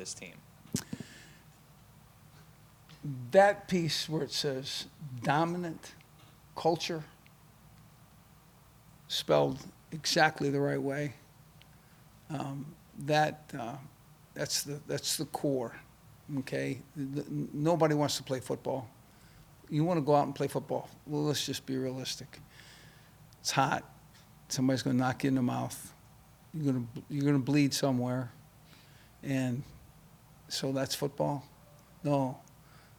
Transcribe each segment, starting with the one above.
this team? That piece where it says dominant culture, spelled exactly the right way, that's the core, okay? Nobody wants to play football. You want to go out and play football. Well, let's just be realistic. It's hot. Somebody's going to knock you in the mouth. You're gonna bleed somewhere, and so that's football. No,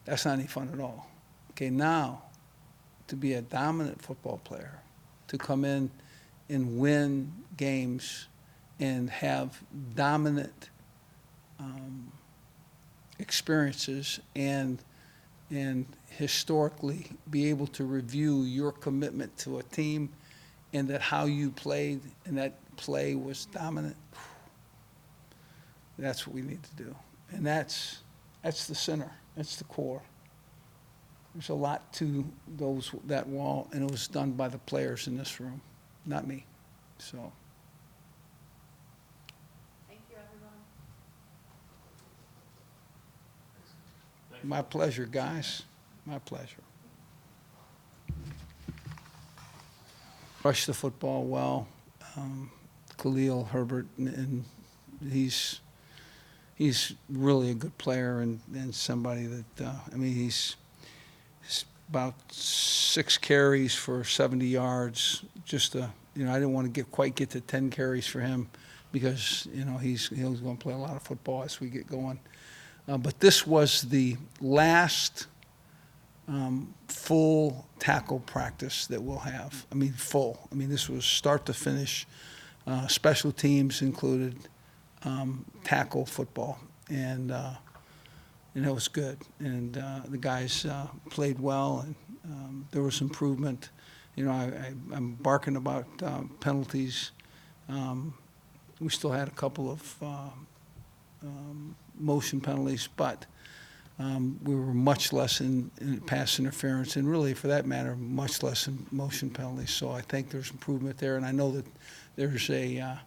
that's not any fun at all. Okay, now to be a dominant football player, to come in and win games and have dominant experiences and historically be able to review your commitment to a team and that how you played and that play was dominant. That's what we need to do. And that's the center. That's the core. There's a lot to that wall, and it was done by the players in this room, not me. So. Thank you, everyone. My pleasure, guys. My pleasure. Rushed the football well. Khalil Herbert, and he's really a good player and somebody that, he's about 6 carries for 70 yards. Just, I didn't want to quite get to 10 carries for him because, he's going to play a lot of football as we get going. But this was the last full tackle practice that we'll have. Full. This was start to finish. Special teams included tackle football, and it was good. And the guys played well, and there was improvement. I'm barking about penalties. We still had a couple of motion penalties, but we were much less in pass interference, and really, for that matter, much less in motion penalties. So I think there's improvement there, and I know that there's a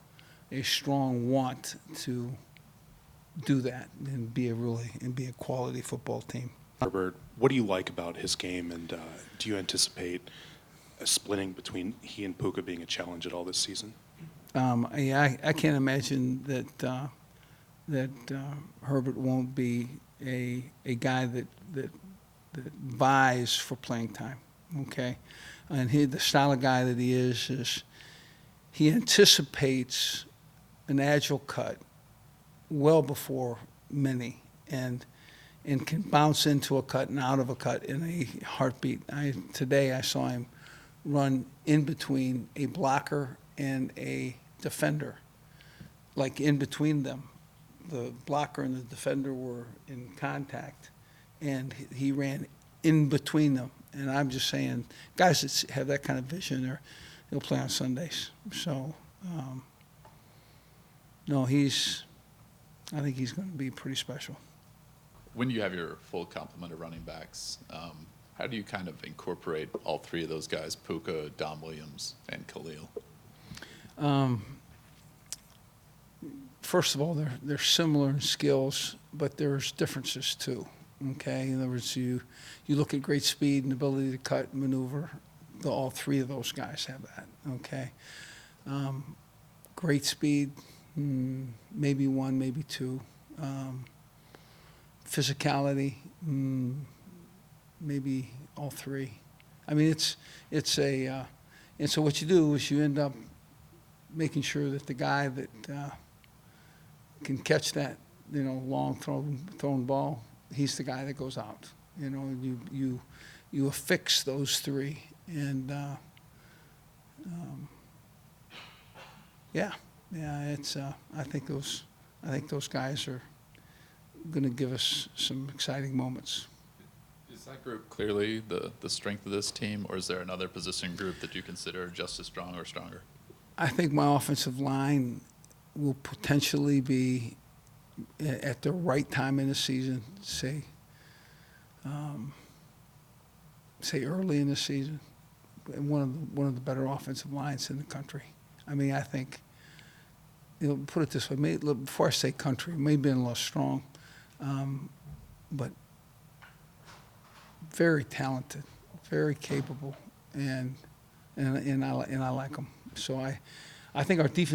strong want to do that and be a quality football team. Herbert, what do you like about his game, and do you anticipate a splitting between he and Puka being a challenge at all this season? I can't imagine that Herbert won't be a guy that vies for playing time. Okay, and the style of guy that he is he anticipates an agile cut well before many, and can bounce into a cut and out of a cut in a heartbeat. Today I saw him run in between a blocker and a defender, like in between them. The blocker and the defender were in contact, and he ran in between them. And I'm just saying, guys that have that kind of vision, they'll play on Sundays. So, no, I think he's going to be pretty special. When you have your full complement of running backs, how do you kind of incorporate all three of those guys, Puka, Dom Williams, and Khalil? First of all, they're similar in skills, but there's differences too. Okay, in other words, you look at great speed and ability to cut and maneuver. All three of those guys have that. Okay, great speed, maybe one, maybe two. Physicality, maybe all three. And so what you do is you end up making sure that the guy that can catch that, long thrown ball, he's the guy that goes out. You affix those three, and it's. I think those guys are going to give us some exciting moments. Is that group clearly the strength of this team, or is there another position group that you consider just as strong or stronger? I think my offensive line will potentially be at the right time in the season, say early in the season, one of the better offensive lines in the country. I think put it this way, before I say country, maybe a little strong, but very talented, very capable, and I like him. So I think our defense